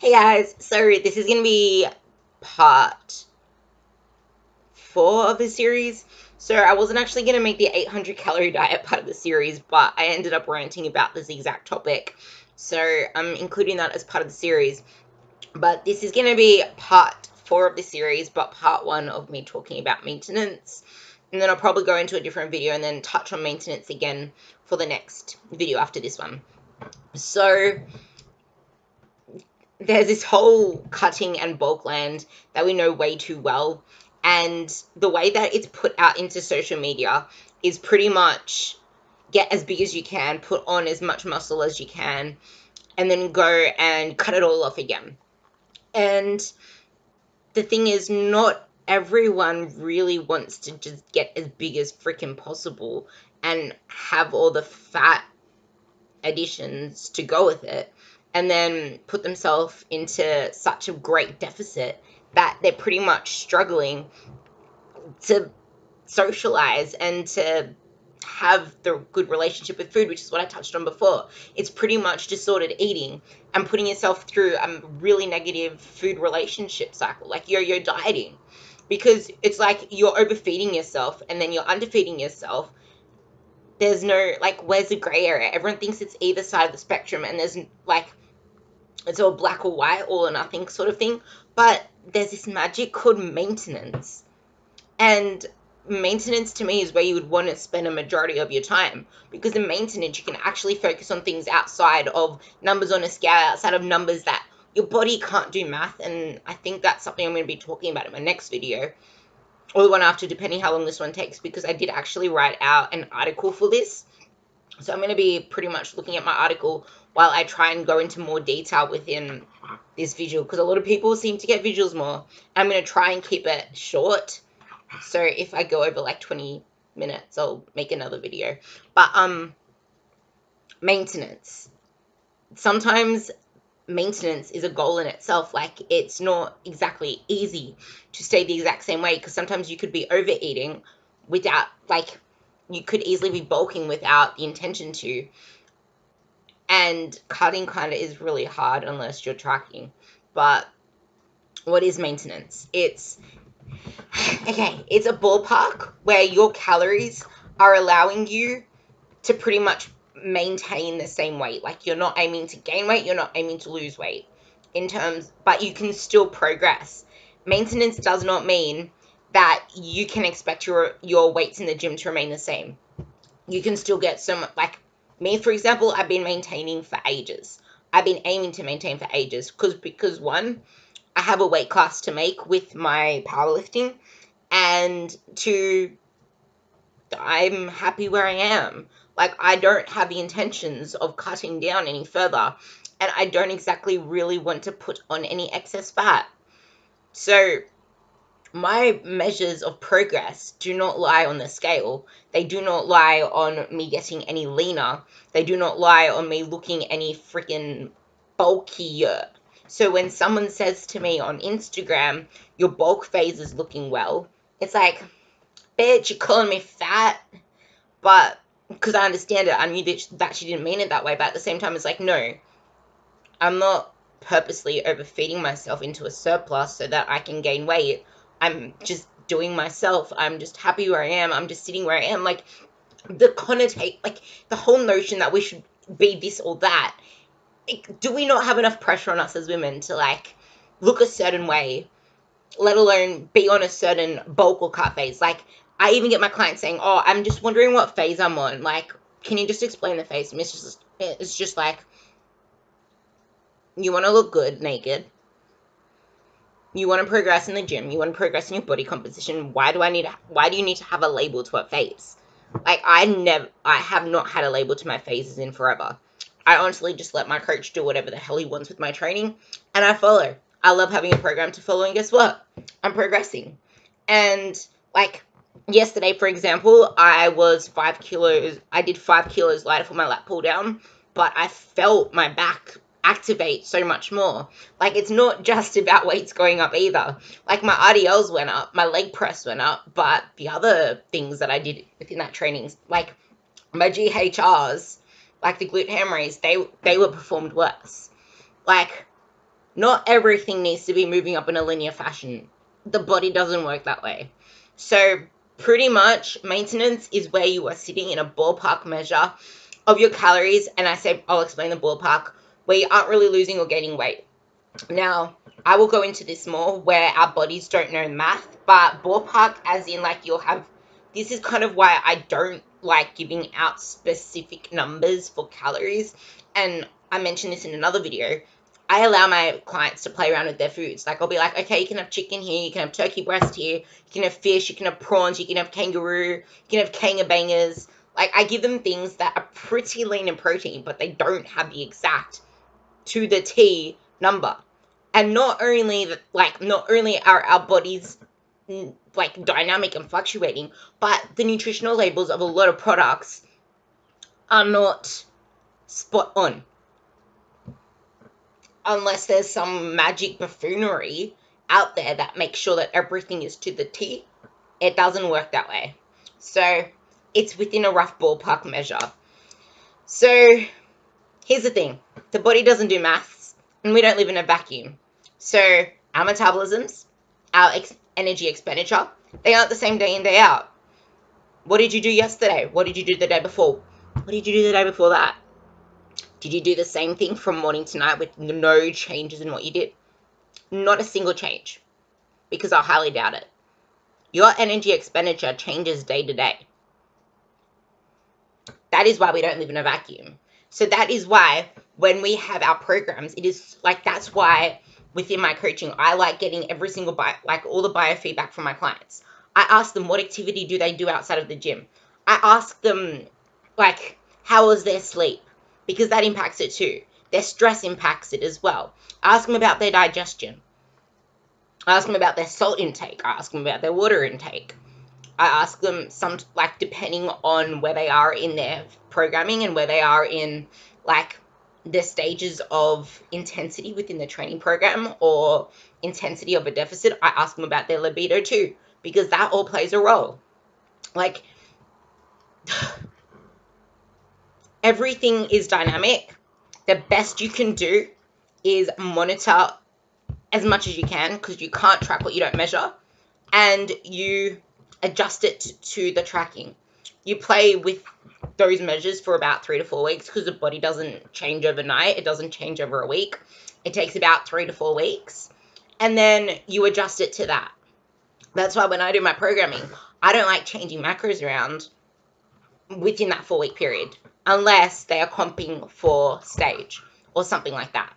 Hey guys, so this is going to be part 4 of the series. So I wasn't actually going to make the 800 calorie diet part of the series, but I ended up ranting about this exact topic. So I'm including that as part of the series. But this is going to be part 4 of the series, but part 1 of me talking about maintenance. And then I'll probably go into a different video and then touch on maintenance again for the next video after this one. So there's this whole cutting and bulk land that we know way too well. And the way that it's put out into social media is pretty much get as big as you can, put on as much muscle as you can, and then go and cut it all off again. And the thing is, not everyone really wants to just get as big as freaking possible and have all the fat additions to go with it, and then put themselves into such a great deficit that they're pretty much struggling to socialize and to have the good relationship with food, which is what I touched on before. It's pretty much disordered eating and putting yourself through a really negative food relationship cycle, like yo-yo dieting, because it's like you're overfeeding yourself and then you're underfeeding yourself. There's no, like, where's the gray area? Everyone thinks it's either side of the spectrum, and there's like, it's all black or white, all or nothing sort of thing. But there's this magic called maintenance. And maintenance to me is where you would want to spend a majority of your time, because in maintenance you can actually focus on things outside of numbers on a scale, outside of numbers that your body can't do math. And I think that's something I'm going to be talking about in my next video, or the one after, depending how long this one takes, because I did actually write out an article for this. So I'm going to be pretty much looking at my article while I try and go into more detail within this visual, because a lot of people seem to get visuals more. I'm going to try and keep it short. So if I go over like 20 minutes, I'll make another video. But maintenance. Sometimes maintenance is a goal in itself. Like, it's not exactly easy to stay the exact same way, because sometimes you could be overeating without, like, you could easily be bulking without the intention to. And cutting kind of is really hard unless you're tracking. But what is maintenance? It's okay, it's a ballpark where your calories are allowing you to pretty much maintain the same weight. Like, you're not aiming to gain weight, you're not aiming to lose weight in terms, but you can still progress. Maintenance does not mean that you can expect your weights in the gym to remain the same. You can still get some, like me, for example, I've been maintaining for ages. I've been aiming to maintain for ages because one, I have a weight class to make with my powerlifting, and two, I'm happy where I am. Like, I don't have the intentions of cutting down any further, and I don't exactly really want to put on any excess fat. So my measures of progress do not lie on the scale. They do not lie on me getting any leaner. They do not lie on me looking any freaking bulkier. So when someone says to me on Instagram, your bulk phase is looking well, it's like, bitch, you're calling me fat? But because I understand it, I knew that she didn't mean it that way. But at the same time, it's like, no, I'm not purposely overfeeding myself into a surplus so that I can gain weight. I'm just doing myself. I'm just happy where I am. I'm just sitting where I am. Like, the connotate, like, the whole notion that we should be this or that. Like, do we not have enough pressure on us as women to, like, look a certain way, let alone be on a certain bulk or cut phase? Like, I even get my clients saying, "Oh, I'm just wondering what phase I'm on. Like, can you just explain the phase?" And it's just like, you want to look good naked, you want to progress in the gym, you want to progress in your body composition. Why do you need to have a label to a phase? Like, I have not had a label to my phases in forever. I honestly just let my coach do whatever the hell he wants with my training, and I follow. I love having a program to follow, and guess what? I'm progressing. And, like, yesterday, for example, I did 5 kilos lighter for my lat pull down, but I felt my back activate so much more. Like, it's not just about weights going up either. Like, my RDLs went up, my leg press went up, but the other things that I did within that training, like my GHRs, like the glute ham raise, they were performed worse. Like, Not everything needs to be moving up in a linear fashion. The body doesn't work that way. So pretty much maintenance is where you are sitting in a ballpark measure of your calories, and I'll explain the ballpark, where you aren't really losing or gaining weight. Now, I will go into this more where our bodies don't know math, but ballpark as in like this is kind of why I don't like giving out specific numbers for calories. And I mentioned this in another video. I allow my clients to play around with their foods. Like I'll be like, okay, you can have chicken here, you can have turkey breast here, you can have fish, you can have prawns, you can have kangaroo, you can have kangabangers. Like I give them things that are pretty lean in protein, but they don't have the exact to the T number. And not only are our bodies like dynamic and fluctuating, but the nutritional labels of a lot of products are not spot on. Unless there's some magic buffoonery out there that makes sure that everything is to the T, it doesn't work that way. So it's within a rough ballpark measure. So here's the thing. The body doesn't do maths, and we don't live in a vacuum. So our metabolisms, our energy expenditure, they aren't the same day in, day out. What did you do yesterday? What did you do the day before? What did you do the day before that? Did you do the same thing from morning to night with no changes in what you did? Not a single change, because I highly doubt it. Your energy expenditure changes day to day. That is why we don't live in a vacuum. So that is why when we have our programs, it is like, that's why within my coaching, I like getting every single all the biofeedback from my clients. I ask them what activity do they do outside of the gym. I ask them, like, how was their sleep? Because that impacts it too. Their stress impacts it as well. I ask them about their digestion. I ask them about their salt intake. I ask them about their water intake. I ask them depending on where they are in their programming and where they are in the stages of intensity within the training program or intensity of a deficit. I ask them about their libido too, because that all plays a role. Like, everything is dynamic. The best you can do is monitor as much as you can, because you can't track what you don't measure, and you adjust it to the tracking. You play with those measures for about 3 to 4 weeks, because the body doesn't change overnight. It doesn't change over a week. It takes about 3 to 4 weeks, and then you adjust it to that. That's why when I do my programming, I don't like changing macros around within that 4-week period, unless they are comping for stage or something like that.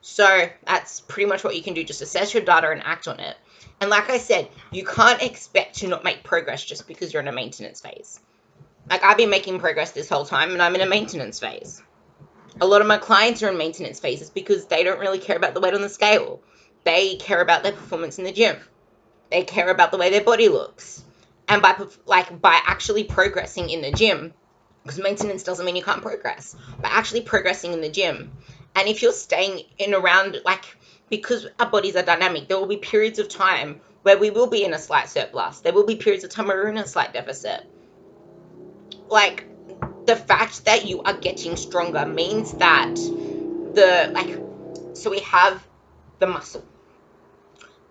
So that's pretty much what you can do. Just assess your data and act on it. And like I said, you can't expect to not make progress just because you're in a maintenance phase. Like, I've been making progress this whole time, and I'm in a maintenance phase. A lot of my clients are in maintenance phases because they don't really care about the weight on the scale. They care about their performance in the gym. They care about the way their body looks. And by actually progressing in the gym, because maintenance doesn't mean you can't progress, but actually progressing in the gym. And if you're staying in around, because our bodies are dynamic, there will be periods of time where we will be in a slight surplus. There will be periods of time where we're in a slight deficit. Like, the fact that you are getting stronger means that so we have the muscle.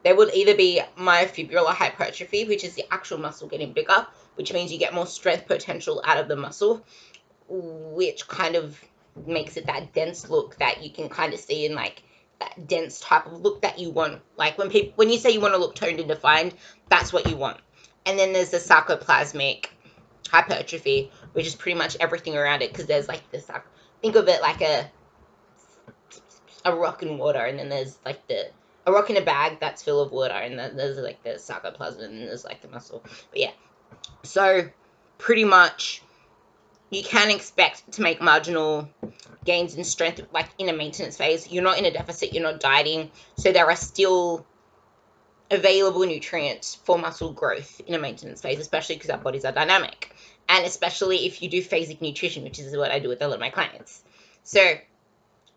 There would either be myofibrillar hypertrophy, which is the actual muscle getting bigger, which means you get more strength potential out of the muscle, which kind of makes it that dense look that you can kind of see in that dense type of look that you want. Like when you say you want to look toned and defined, that's what you want. And then there's the sarcoplasmic hypertrophy, which is pretty much everything around it, because there's think of it like a rock in water, and then there's a rock in a bag that's full of water, and then there's the sarcoplasm, and there's the muscle. But yeah, so pretty much you can expect to make marginal gains in strength in a maintenance phase. You're not in a deficit, you're not dieting, so there are still available nutrients for muscle growth in a maintenance phase, especially because our bodies are dynamic, and especially if you do phasic nutrition, which is what I do with a lot of my clients. So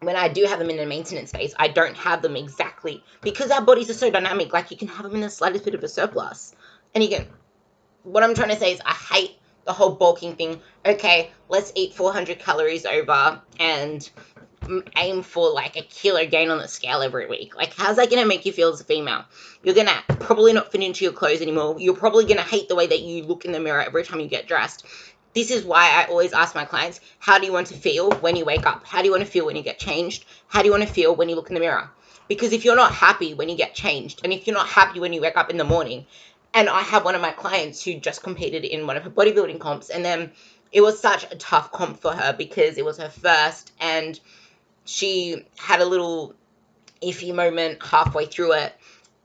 when I do have them in a maintenance phase, I don't have them exactly, because our bodies are so dynamic, you can have them in the slightest bit of a surplus. And again, what I'm trying to say is I hate the whole bulking thing. Okay, let's eat 400 calories over and aim for like a kilo gain on the scale every week. Like, how's that going to make you feel as a female? You're going to probably not fit into your clothes anymore. You're probably going to hate the way that you look in the mirror every time you get dressed. This is why I always ask my clients, how do you want to feel when you wake up? How do you want to feel when you get changed? How do you want to feel when you look in the mirror? Because if you're not happy when you get changed, and if you're not happy when you wake up in the morning, and I have one of my clients who just competed in one of her bodybuilding comps, and then it was such a tough comp for her because it was her first, and she had a little iffy moment halfway through it,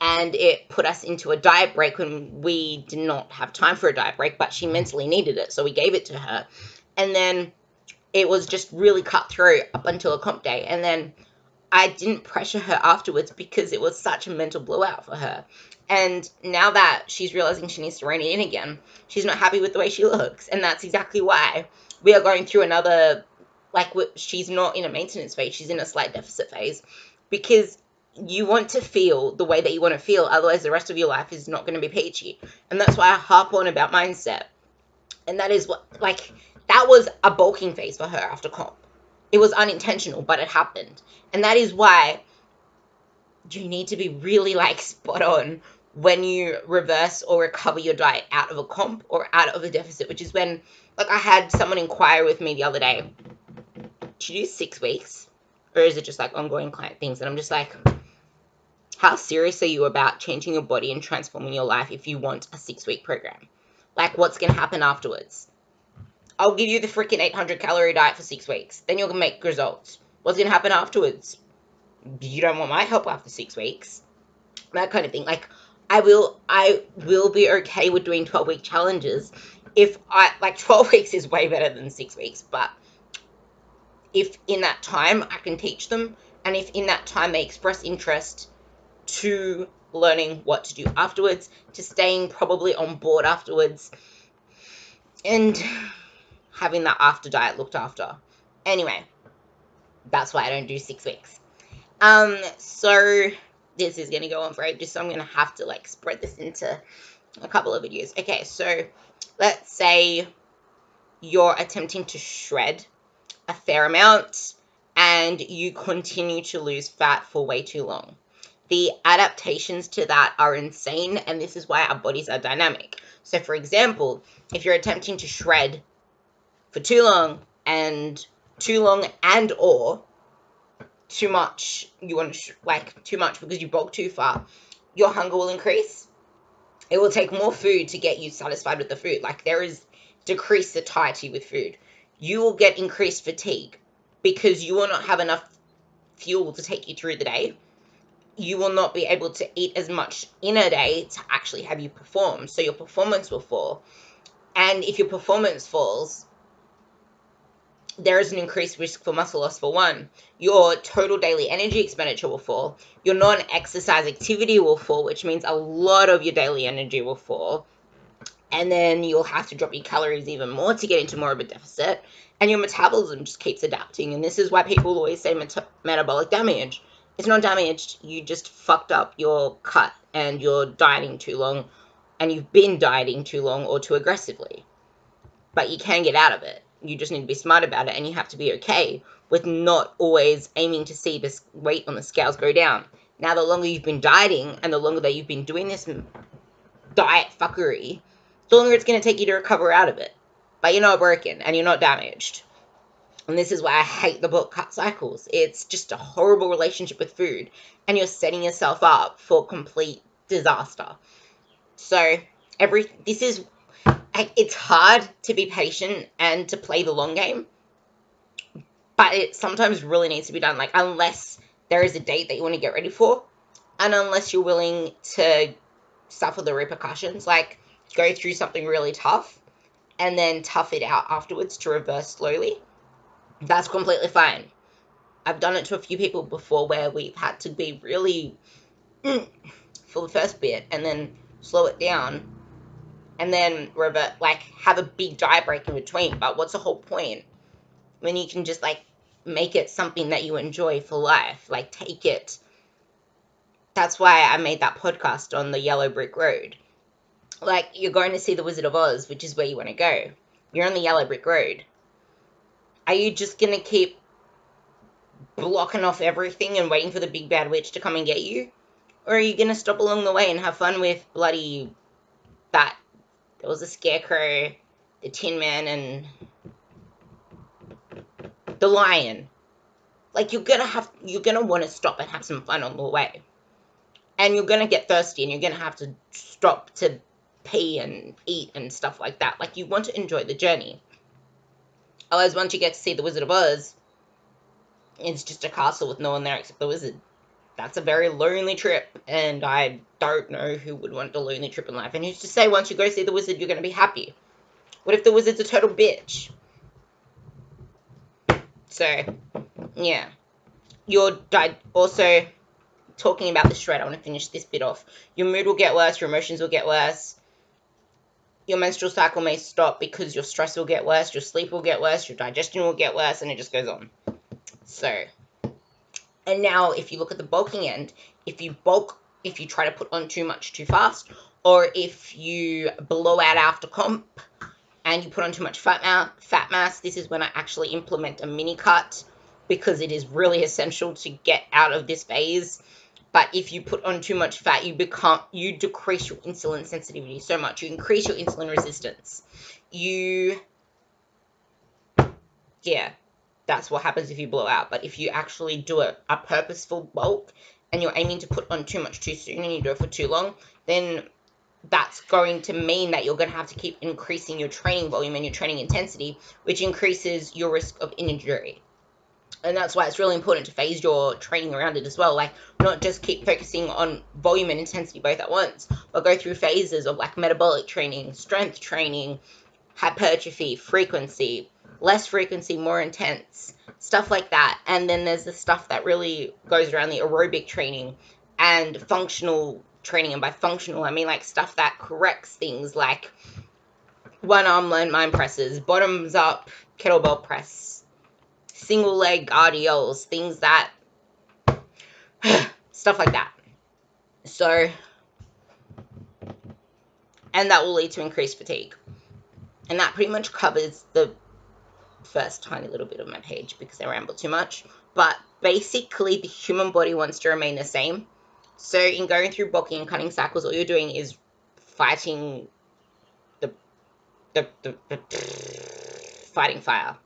and it put us into a diet break when we did not have time for a diet break, but she mentally needed it, so we gave it to her. And then it was just really cutthroat up until a comp day, and then I didn't pressure her afterwards because it was such a mental blowout for her. And now that she's realizing she needs to rein it in again, she's not happy with the way she looks. And that's exactly why we are going through another, like, she's not in a maintenance phase, she's in a slight deficit phase. Because you want to feel the way that you want to feel, otherwise the rest of your life is not going to be peachy. And that's why I harp on about mindset. And that is what, like, that was a bulking phase for her after comp. It was unintentional, but it happened. And that is why you need to be really, like, spot on when you reverse or recover your diet out of a comp or out of a deficit, which is when, like, I had someone inquire with me the other day, do you do 6 weeks? Or is it just, like, ongoing client things? And I'm just like, how serious are you about changing your body and transforming your life if you want a 6-week program? Like, what's going to happen afterwards? I'll give you the freaking 800 calorie diet for 6 weeks. Then you're going to make results. What's going to happen afterwards? You don't want my help after 6 weeks. That kind of thing. Like, I will be okay with doing 12-week challenges if 12 weeks is way better than 6 weeks. But if in that time I can teach them, and if in that time they express interest to learning what to do afterwards, to staying probably on board afterwards, and having that after diet looked after. Anyway, that's why I don't do 6 weeks. So this is going to go on for ages, so I'm going to have to, like, spread this into a couple of videos. Okay, so let's say you're attempting to shred a fair amount and you continue to lose fat for way too long. The adaptations to that are insane, and this is why our bodies are dynamic. So, for example, if you're attempting to shred for too long and or too much, you want to too much because you bulk too far, your hunger will increase. It will take more food to get you satisfied with the food. Like, there is decreased satiety with food. You will get increased fatigue because you will not have enough fuel to take you through the day. You will not be able to eat as much in a day to actually have you perform. So your performance will fall. And if your performance falls, there is an increased risk for muscle loss for one. Your total daily energy expenditure will fall. Your non-exercise activity will fall, which means a lot of your daily energy will fall. And then you'll have to drop your calories even more to get into more of a deficit. And your metabolism just keeps adapting. And this is why people always say metabolic damage. It's not damaged. You just fucked up your cut and you're dieting too long. And you've been dieting too long or too aggressively. But you can get out of it. You just need to be smart about it, and you have to be okay with not always aiming to see this weight on the scales go down. Now, the longer you've been dieting and the longer that you've been doing this diet fuckery, the longer it's going to take you to recover out of it. But you're not broken and you're not damaged. And this is why I hate the book Cut Cycles. It's just a horrible relationship with food, and you're setting yourself up for complete disaster. So it's hard to be patient and to play the long game, but it sometimes really needs to be done. Like, unless there is a date that you want to get ready for, and unless you're willing to suffer the repercussions, like go through something really tough and then tough it out afterwards to reverse slowly, that's completely fine. I've done it to a few people before where we've had to be really for the first bit and then slow it down and then revert, like, have a big diet break in between. But what's the whole point when you can just, like, make it something that you enjoy for life? Like, take it. That's why I made that podcast on the Yellow Brick Road. Like, you're going to see The Wizard of Oz, which is where you want to go. You're on the Yellow Brick Road. Are you just going to keep blocking off everything and waiting for the big bad witch to come and get you? Or are you going to stop along the way and have fun with bloody that? There was a scarecrow, the Tin Man, and the lion. Like, you're gonna want to stop and have some fun on the way. And you're gonna get thirsty and you're gonna have to stop to pee and eat and stuff like that. Like, you want to enjoy the journey. Otherwise, once you get to see the Wizard of Oz, it's just a castle with no one there except the wizard. That's a very lonely trip, and I don't know who would want a lonely trip in life. And who's to say once you go see the wizard, you're going to be happy? What if the wizard's a total bitch? So, yeah. You're also talking about this shred. I want to finish this bit off. Your mood will get worse. Your emotions will get worse. Your menstrual cycle may stop because your stress will get worse. Your sleep will get worse. Your digestion will get worse, and it just goes on. So, and now if you look at the bulking end, if you try to put on too much too fast, or if you blow out after comp and you put on too much fat mass, this is when I actually implement a mini cut, because it is really essential to get out of this phase. But if you put on too much fat, you decrease your insulin sensitivity so much. You increase your insulin resistance. That's what happens if you blow out. But if you actually do a purposeful bulk and you're aiming to put on too much too soon and you do it for too long, then that's going to mean that you're going to have to keep increasing your training volume and your training intensity, which increases your risk of injury. And that's why it's really important to phase your training around it as well. Like, not just keep focusing on volume and intensity both at once, but go through phases of like metabolic training, strength training, hypertrophy, frequency, less frequency, more intense, stuff like that. And then there's the stuff that really goes around the aerobic training and functional training. And by functional, I mean like stuff that corrects things like one arm landmine presses, bottoms up kettlebell press, single leg RDLs, things that, stuff like that. So, and that will lead to increased fatigue. And that pretty much covers the first tiny little bit of my page because I ramble too much. But basically, the human body wants to remain the same. So in going through bulking and cutting cycles, all you're doing is fighting fighting fire.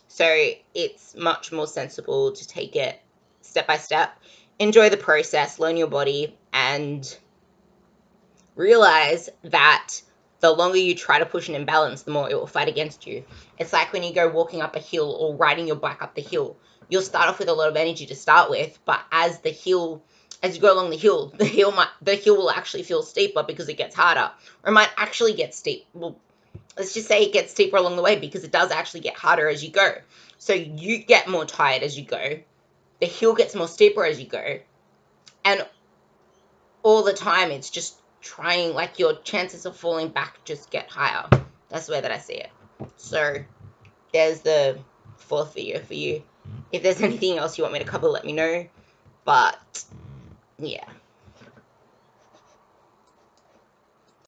So it's much more sensible to take it step by step, enjoy the process, learn your body, and realize that the longer you try to push an imbalance, the more it will fight against you. It's like when you go walking up a hill or riding your bike up the hill. You'll start off with a lot of energy to start with, but as you go along the hill will actually feel steeper because it gets harder. Or it might actually get steep. Well, let's just say it gets steeper along the way because it does actually get harder as you go. So you get more tired as you go. The hill gets more steeper as you go. And all the time it's just trying, like, your chances of falling back just get higher. That's the way that I see it. So there's the fourth video for you. If there's anything else you want me to cover, let me know. But yeah.